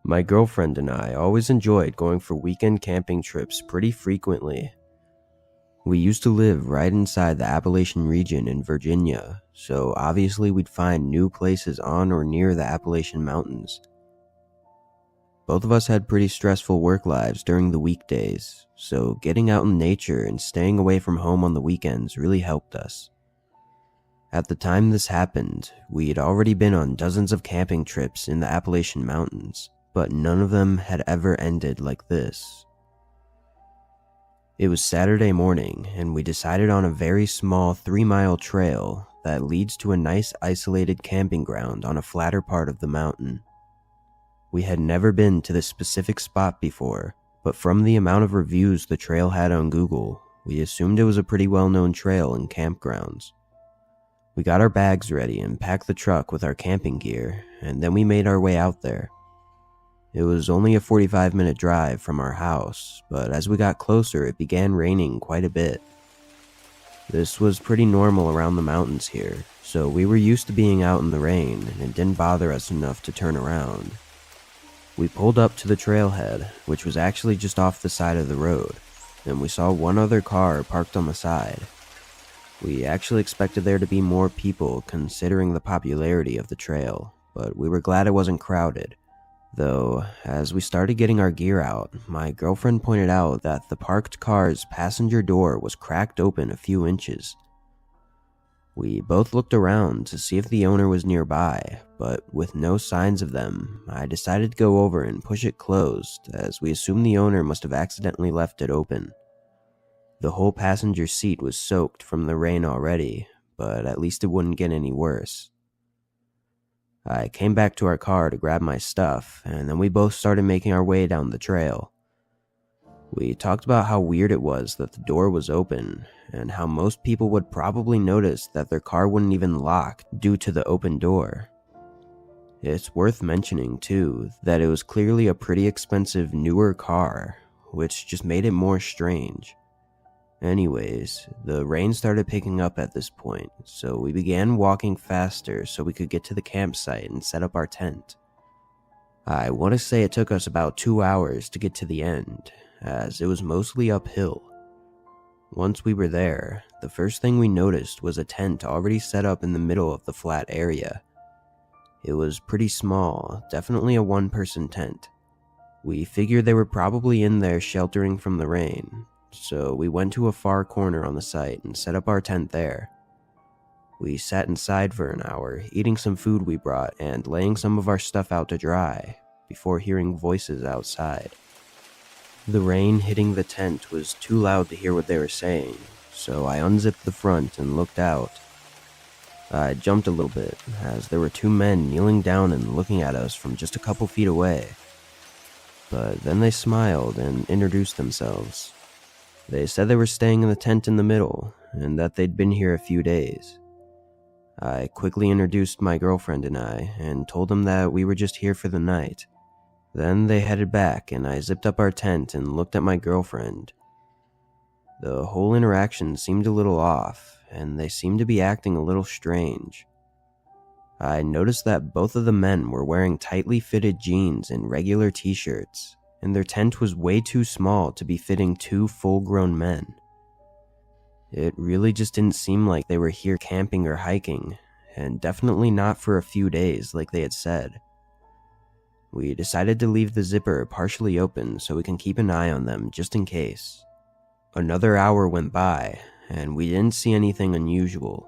My girlfriend and I always enjoyed going for weekend camping trips pretty frequently. We used to live right inside the Appalachian region in Virginia, so obviously we'd find new places on or near the Appalachian Mountains. Both of us had pretty stressful work lives during the weekdays, so getting out in nature and staying away from home on the weekends really helped us. At the time this happened, we had already been on dozens of camping trips in the Appalachian Mountains, but none of them had ever ended like this. It was Saturday morning, and we decided on a very small 3-mile trail that leads to a nice isolated camping ground on a flatter part of the mountain. We had never been to this specific spot before, but from the amount of reviews the trail had on Google, we assumed it was a pretty well-known trail and campgrounds. We got our bags ready and packed the truck with our camping gear, and then we made our way out there. It was only a 45-minute drive from our house, but as we got closer it began raining quite a bit. This was pretty normal around the mountains here, so we were used to being out in the rain and it didn't bother us enough to turn around. We pulled up to the trailhead, which was actually just off the side of the road, and we saw one other car parked on the side. We actually expected there to be more people considering the popularity of the trail, but we were glad it wasn't crowded. Though, as we started getting our gear out, my girlfriend pointed out that the parked car's passenger door was cracked open a few inches. We both looked around to see if the owner was nearby, but with no signs of them, I decided to go over and push it closed, as we assumed the owner must have accidentally left it open. The whole passenger seat was soaked from the rain already, but at least it wouldn't get any worse. I came back to our car to grab my stuff, and then we both started making our way down the trail. We talked about how weird it was that the door was open, and how most people would probably notice that their car wouldn't even lock due to the open door. It's worth mentioning, too, that it was clearly a pretty expensive newer car, which just made it more strange. Anyways, the rain started picking up at this point, so we began walking faster so we could get to the campsite and set up our tent. I want to say it took us about 2 hours to get to the end, as it was mostly uphill. Once we were there, the first thing we noticed was a tent already set up in the middle of the flat area. It was pretty small, definitely a one-person tent. We figured they were probably in there sheltering from the rain, so we went to a far corner on the site and set up our tent there. We sat inside for an hour, eating some food we brought and laying some of our stuff out to dry, before hearing voices outside. The rain hitting the tent was too loud to hear what they were saying, so I unzipped the front and looked out. I jumped a little bit, as there were 2 men kneeling down and looking at us from just a couple feet away. But then they smiled and introduced themselves. They said they were staying in the tent in the middle, and that they'd been here a few days. I quickly introduced my girlfriend and I, and told them that we were just here for the night. Then they headed back, and I zipped up our tent and looked at my girlfriend. The whole interaction seemed a little off, and they seemed to be acting a little strange. I noticed that both of the men were wearing tightly fitted jeans and regular t-shirts, and their tent was way too small to be fitting 2 full-grown men. It really just didn't seem like they were here camping or hiking, and definitely not for a few days like they had said. We decided to leave the zipper partially open so we can keep an eye on them just in case. Another hour went by, and we didn't see anything unusual.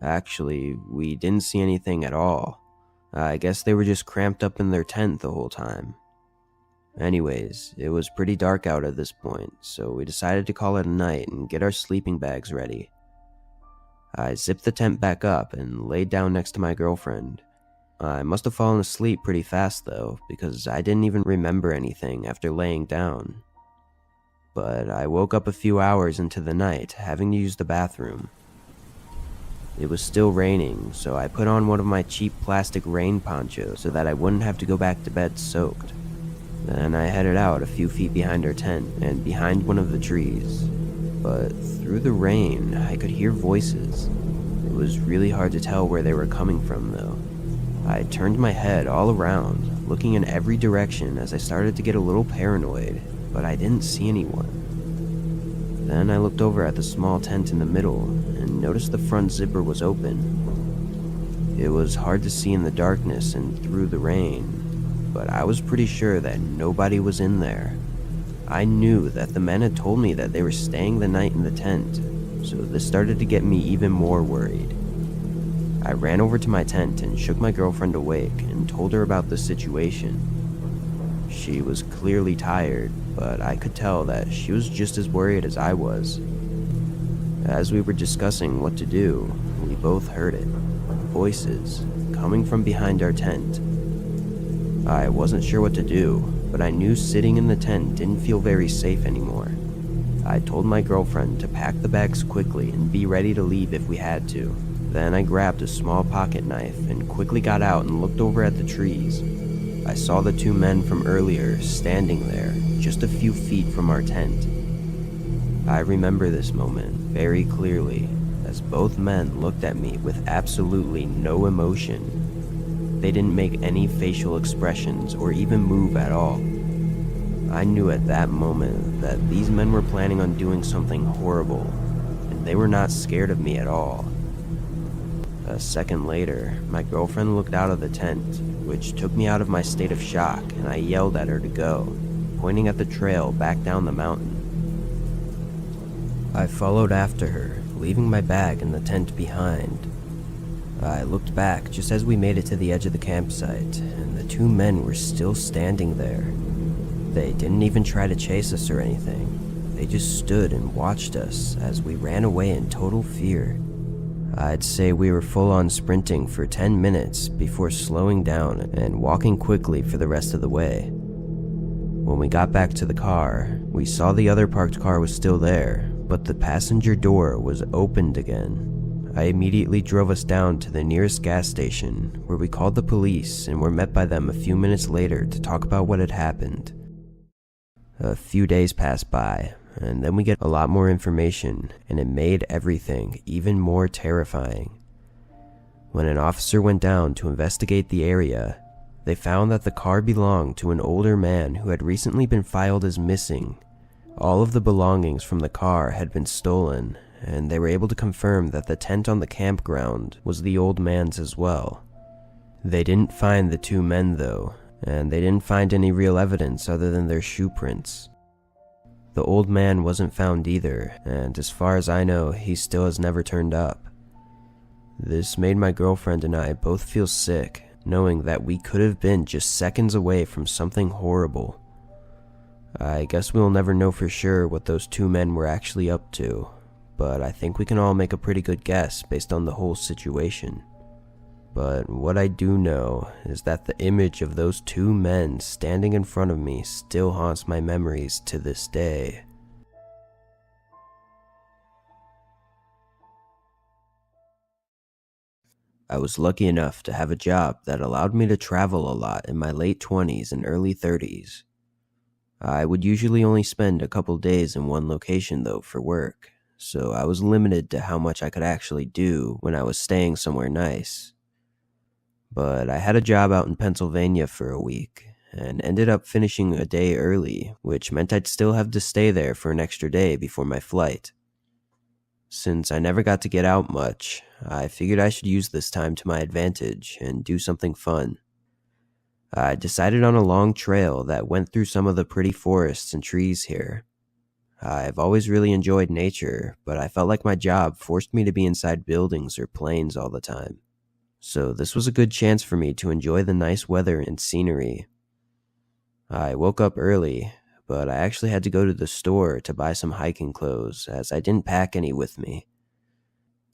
Actually, we didn't see anything at all. I guess they were just cramped up in their tent the whole time. Anyways, it was pretty dark out at this point, so we decided to call it a night and get our sleeping bags ready. I zipped the tent back up and laid down next to my girlfriend. I must have fallen asleep pretty fast though, because I didn't even remember anything after laying down. But I woke up a few hours into the night, having to use the bathroom. It was still raining, so I put on one of my cheap plastic rain ponchos so that I wouldn't have to go back to bed soaked. Then I headed out a few feet behind our tent and behind one of the trees. But through the rain, I could hear voices. was really hard to tell where they were coming from, though. I turned my head all around, looking in every direction as I started to get a little paranoid, but I didn't see anyone. Then I looked over at the small tent in the middle and noticed the front zipper was open. It was hard to see in the darkness and through the rain, but I was pretty sure that nobody was in there. I knew that the men had told me that they were staying the night in the tent, so this started to get me even more worried. I ran over to my tent and shook my girlfriend awake and told her about the situation. She was clearly tired, but I could tell that she was just as worried as I was. As we were discussing what to do, we both heard it. Voices coming from behind our tent. I wasn't sure what to do, but I knew sitting in the tent didn't feel very safe anymore. I told my girlfriend to pack the bags quickly and be ready to leave if we had to. Then I grabbed a small pocket knife and quickly got out and looked over at the trees. I saw the two men from earlier standing there, just a few feet from our tent. I remember this moment very clearly, as both men looked at me with absolutely no emotion. They didn't make any facial expressions or even move at all. I knew at that moment that these men were planning on doing something horrible, and they were not scared of me at all. A second later, my girlfriend looked out of the tent, which took me out of my state of shock, and I yelled at her to go, pointing at the trail back down the mountain. I followed after her, leaving my bag in the tent behind. I looked back just as we made it to the edge of the campsite, and the two men were still standing there. They didn't even try to chase us or anything. They just stood and watched us as we ran away in total fear. I'd say we were full-on sprinting for 10 minutes before slowing down and walking quickly for the rest of the way. When we got back to the car, we saw the other parked car was still there, but the passenger door was opened again. I immediately drove us down to the nearest gas station, where we called the police and were met by them a few minutes later to talk about what had happened. A few days passed by, and then we get a lot more information, and it made everything even more terrifying. When an officer went down to investigate the area, they found that the car belonged to an older man who had recently been filed as missing. All of the belongings from the car had been stolen, and they were able to confirm that the tent on the campground was the old man's as well. They didn't find the two men though, and they didn't find any real evidence other than their shoe prints. The old man wasn't found either, and as far as I know, he still has never turned up. This made my girlfriend and I both feel sick, knowing that we could have been just seconds away from something horrible. I guess we'll never know for sure what those two men were actually up to, but I think we can all make a pretty good guess based on the whole situation. But what I do know is that the image of those two men standing in front of me still haunts my memories to this day. I was lucky enough to have a job that allowed me to travel a lot in my late 20s and early 30s. I would usually only spend a couple days in one location though for work, so I was limited to how much I could actually do when I was staying somewhere nice. But I had a job out in Pennsylvania for a week, and ended up finishing a day early, which meant I'd still have to stay there for an extra day before my flight. Since I never got to get out much, I figured I should use this time to my advantage and do something fun. I decided on a long trail that went through some of the pretty forests and trees here. I've always really enjoyed nature, but I felt like my job forced me to be inside buildings or planes all the time. So this was a good chance for me to enjoy the nice weather and scenery. I woke up early, but I actually had to go to the store to buy some hiking clothes as I didn't pack any with me.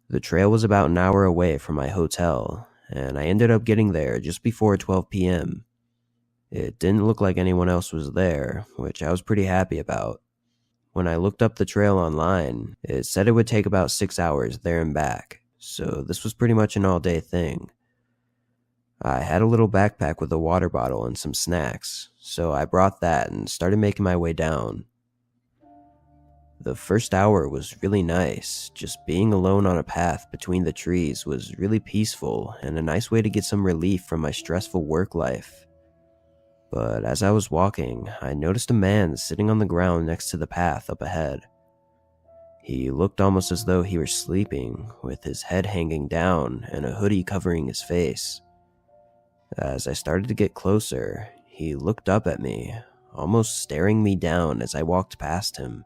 The trail was about an hour away from my hotel, and I ended up getting there just before 12 p.m. It didn't look like anyone else was there, which I was pretty happy about. When I looked up the trail online, it said it would take about 6 hours there and back, so this was pretty much an all-day thing. I had a little backpack with a water bottle and some snacks, so I brought that and started making my way down. The first hour was really nice. Just being alone on a path between the trees was really peaceful and a nice way to get some relief from my stressful work life. But as I was walking, I noticed a man sitting on the ground next to the path up ahead. He looked almost as though he were sleeping, with his head hanging down and a hoodie covering his face. As I started to get closer, he looked up at me, almost staring me down as I walked past him.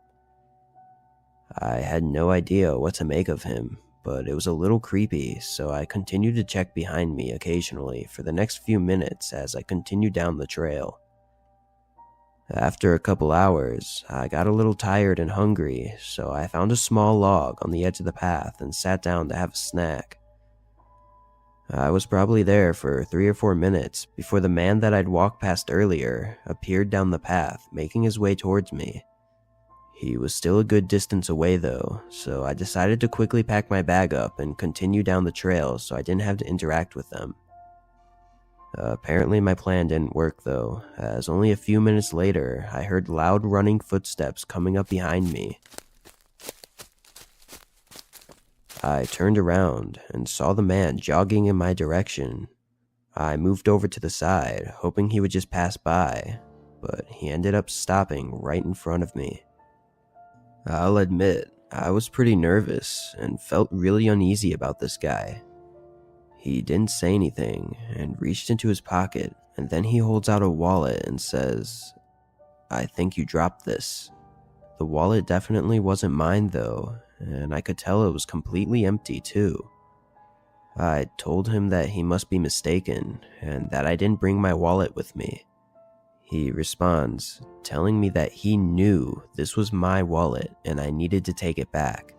I had no idea what to make of him, but it was a little creepy, so I continued to check behind me occasionally for the next few minutes as I continued down the trail. After a couple hours, I got a little tired and hungry, so I found a small log on the edge of the path and sat down to have a snack. I was probably there for 3 or 4 minutes before the man that I'd walked past earlier appeared down the path, making his way towards me. He was still a good distance away though, so I decided to quickly pack my bag up and continue down the trail so I didn't have to interact with them. Apparently my plan didn't work though, as only a few minutes later I heard loud running footsteps coming up behind me. I turned around and saw the man jogging in my direction. I moved over to the side, hoping he would just pass by, but he ended up stopping right in front of me. I'll admit, I was pretty nervous and felt really uneasy about this guy. He didn't say anything and reached into his pocket, and then he holds out a wallet and says, "I think you dropped this." The wallet definitely wasn't mine though, and I could tell it was completely empty too. I told him that he must be mistaken and that I didn't bring my wallet with me. He responds, telling me that he knew this was my wallet and I needed to take it back.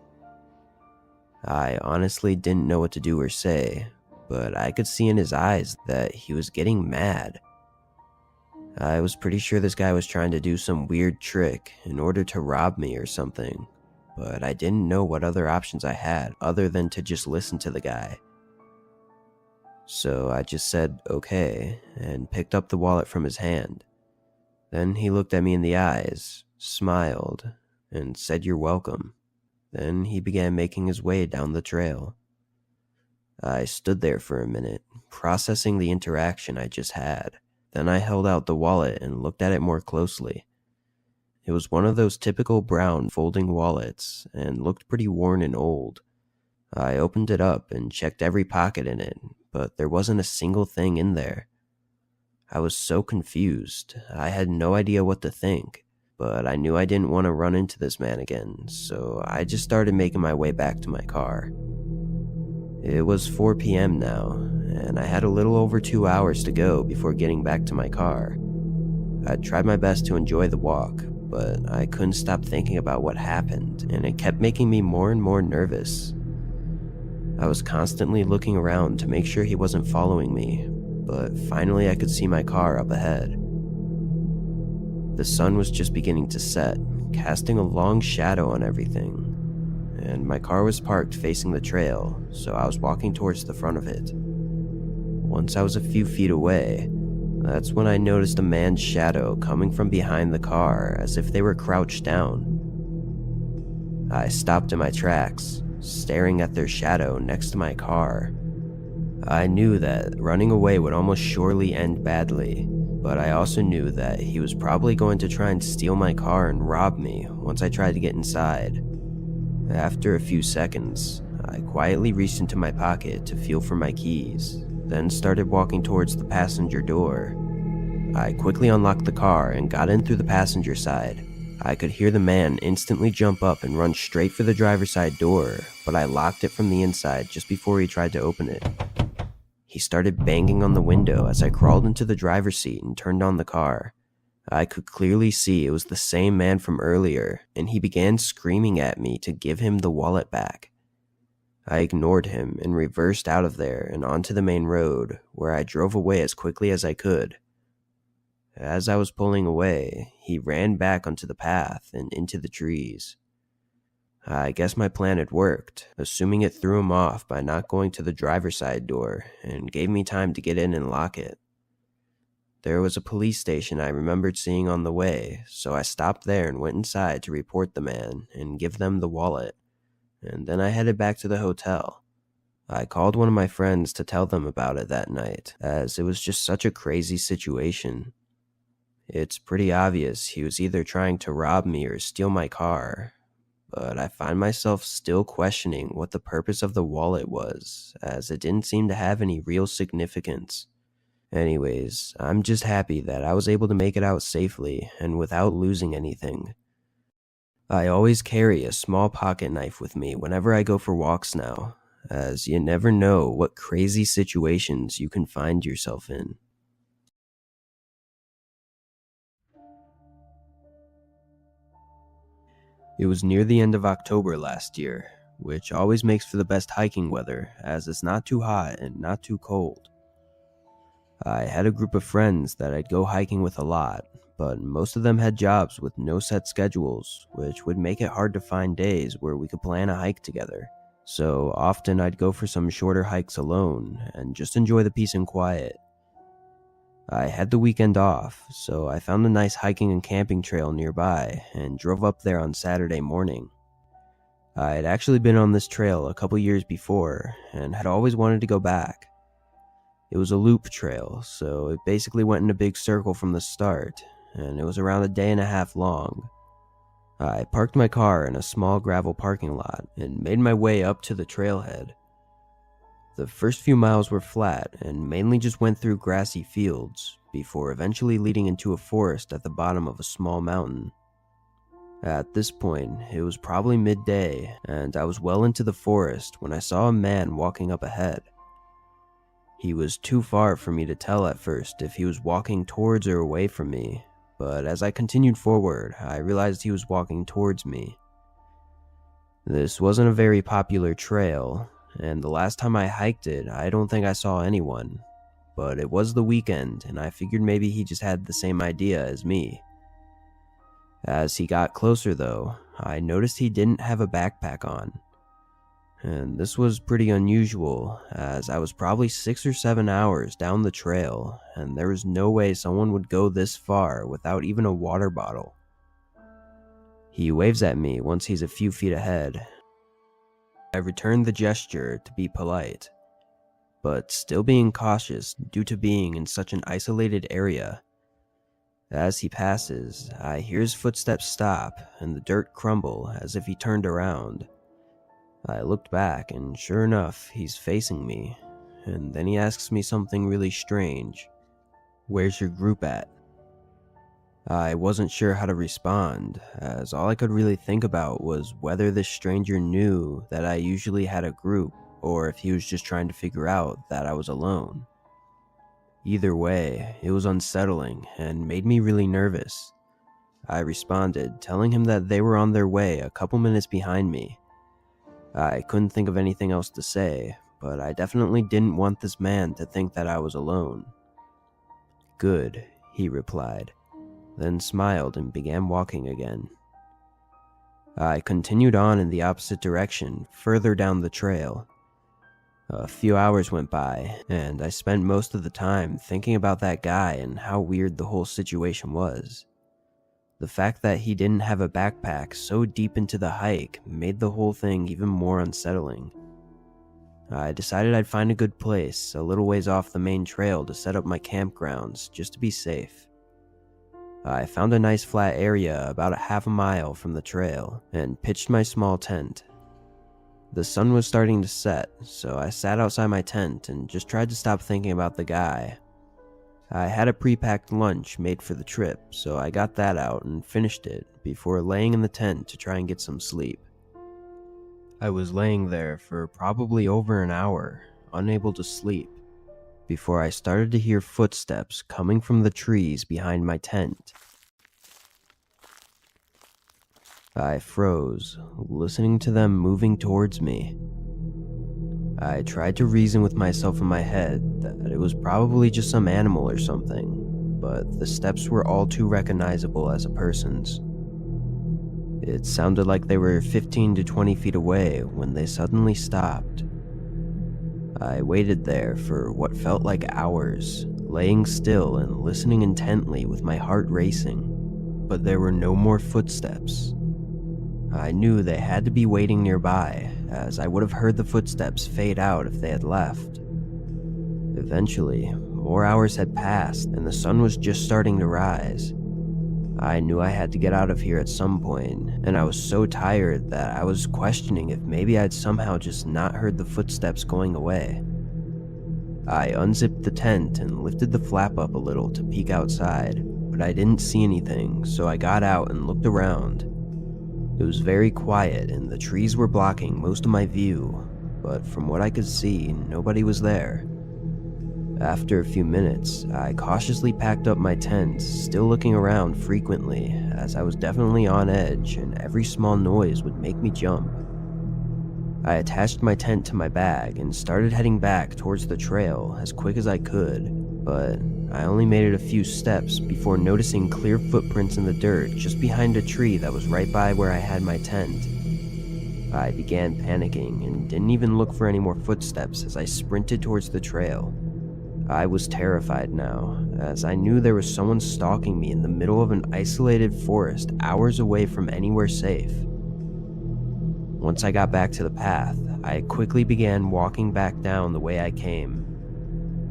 I honestly didn't know what to do or say, but I could see in his eyes that he was getting mad. I was pretty sure this guy was trying to do some weird trick in order to rob me or something, but I didn't know what other options I had other than to just listen to the guy. So I just said okay and picked up the wallet from his hand. Then he looked at me in the eyes, smiled, and said, "You're welcome." Then he began making his way down the trail. I stood there for a minute, processing the interaction I just had. Then I held out the wallet and looked at it more closely. It was one of those typical brown folding wallets and looked pretty worn and old. I opened it up and checked every pocket in it, but there wasn't a single thing in there. I was so confused, I had no idea what to think, but I knew I didn't want to run into this man again, so I just started making my way back to my car. It was 4 p.m. now, and I had a little over 2 hours to go before getting back to my car. I tried my best to enjoy the walk, but I couldn't stop thinking about what happened, and it kept making me more and more nervous. I was constantly looking around to make sure he wasn't following me, but finally I could see my car up ahead. The sun was just beginning to set, casting a long shadow on everything, and my car was parked facing the trail, so I was walking towards the front of it. Once I was a few feet away, that's when I noticed a man's shadow coming from behind the car as if they were crouched down. I stopped in my tracks, staring at their shadow next to my car. I knew that running away would almost surely end badly, but I also knew that he was probably going to try and steal my car and rob me once I tried to get inside. After a few seconds, I quietly reached into my pocket to feel for my keys, then started walking towards the passenger door. I quickly unlocked the car and got in through the passenger side. I could hear the man instantly jump up and run straight for the driver's side door, but I locked it from the inside just before he tried to open it. He started banging on the window as I crawled into the driver's seat and turned on the car. I could clearly see it was the same man from earlier, and he began screaming at me to give him the wallet back. I ignored him and reversed out of there and onto the main road, where I drove away as quickly as I could. As I was pulling away, he ran back onto the path and into the trees. I guess my plan had worked, assuming it threw him off by not going to the driver's side door and gave me time to get in and lock it. There was a police station I remembered seeing on the way, so I stopped there and went inside to report the man and give them the wallet, and then I headed back to the hotel. I called one of my friends to tell them about it that night, as it was just such a crazy situation. It's pretty obvious he was either trying to rob me or steal my car, but I find myself still questioning what the purpose of the wallet was, as it didn't seem to have any real significance. Anyways, I'm just happy that I was able to make it out safely and without losing anything. I always carry a small pocket knife with me whenever I go for walks now, as you never know what crazy situations you can find yourself in. It was near the end of October last year, which always makes for the best hiking weather as it's not too hot and not too cold. I had a group of friends that I'd go hiking with a lot, but most of them had jobs with no set schedules, which would make it hard to find days where we could plan a hike together. So often I'd go for some shorter hikes alone and just enjoy the peace and quiet. I had the weekend off, so I found a nice hiking and camping trail nearby and drove up there on Saturday morning. I'd actually been on this trail a couple years before and had always wanted to go back. It was a loop trail, so it basically went in a big circle from the start, and it was around a day and a half long. I parked my car in a small gravel parking lot and made my way up to the trailhead. The first few miles were flat and mainly just went through grassy fields, before eventually leading into a forest at the bottom of a small mountain. At this point, it was probably midday, and I was well into the forest when I saw a man walking up ahead. He was too far for me to tell at first if he was walking towards or away from me, but as I continued forward, I realized he was walking towards me. This wasn't a very popular trail, and the last time I hiked it, I don't think I saw anyone, but it was the weekend and I figured maybe he just had the same idea as me. As he got closer though, I noticed he didn't have a backpack on. And this was pretty unusual, as I was probably 6 or 7 hours down the trail, and there was no way someone would go this far without even a water bottle. He waves at me once he's a few feet ahead. I returned the gesture to be polite, but still being cautious due to being in such an isolated area. As he passes, I hear his footsteps stop and the dirt crumble as if he turned around. I looked back and sure enough, he's facing me, and then he asks me something really strange. "Where's your group at?" I wasn't sure how to respond, as all I could really think about was whether this stranger knew that I usually had a group, or if he was just trying to figure out that I was alone. Either way, it was unsettling and made me really nervous. I responded, telling him that they were on their way a couple minutes behind me. I couldn't think of anything else to say, but I definitely didn't want this man to think that I was alone. "Good," he replied, then smiled and began walking again. I continued on in the opposite direction, further down the trail. A few hours went by, and I spent most of the time thinking about that guy and how weird the whole situation was. The fact that he didn't have a backpack so deep into the hike made the whole thing even more unsettling. I decided I'd find a good place a little ways off the main trail to set up my campgrounds just to be safe. I found a nice flat area about a half a mile from the trail and pitched my small tent. The sun was starting to set, so I sat outside my tent and just tried to stop thinking about the guy. I had a pre-packed lunch made for the trip, so I got that out and finished it before laying in the tent to try and get some sleep. I was laying there for probably over an hour, unable to sleep, before I started to hear footsteps coming from the trees behind my tent. I froze, listening to them moving towards me. I tried to reason with myself in my head that it was probably just some animal or something, but the steps were all too recognizable as a person's. It sounded like they were 15 to 20 feet away when they suddenly stopped. I waited there for what felt like hours, laying still and listening intently with my heart racing, but there were no more footsteps. I knew they had to be waiting nearby, as I would have heard the footsteps fade out if they had left. Eventually, more hours had passed and the sun was just starting to rise. I knew I had to get out of here at some point, and I was so tired that I was questioning if maybe I'd somehow just not heard the footsteps going away. I unzipped the tent and lifted the flap up a little to peek outside, but I didn't see anything, so I got out and looked around. It was very quiet and the trees were blocking most of my view, but from what I could see, nobody was there. After a few minutes, I cautiously packed up my tent, still looking around frequently, as I was definitely on edge and every small noise would make me jump. I attached my tent to my bag and started heading back towards the trail as quick as I could, but I only made it a few steps before noticing clear footprints in the dirt just behind a tree that was right by where I had my tent. I began panicking and didn't even look for any more footsteps as I sprinted towards the trail. I was terrified now, as I knew there was someone stalking me in the middle of an isolated forest hours away from anywhere safe. Once I got back to the path, I quickly began walking back down the way I came.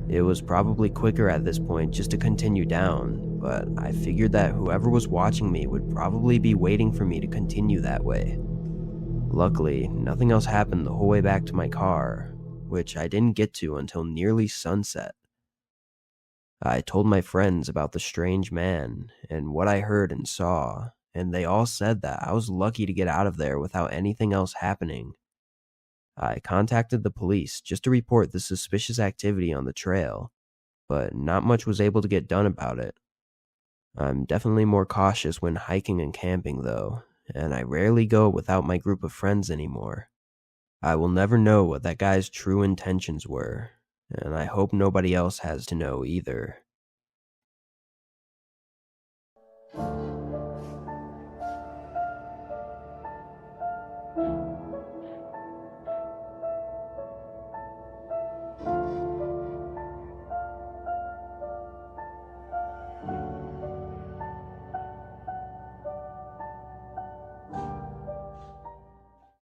It was probably quicker at this point just to continue down, but I figured that whoever was watching me would probably be waiting for me to continue that way. Luckily, nothing else happened the whole way back to my car, which I didn't get to until nearly sunset. I told my friends about the strange man and what I heard and saw, and they all said that I was lucky to get out of there without anything else happening. I contacted the police just to report the suspicious activity on the trail, but not much was able to get done about it. I'm definitely more cautious when hiking and camping though, and I rarely go without my group of friends anymore. I will never know what that guy's true intentions were, and I hope nobody else has to know either.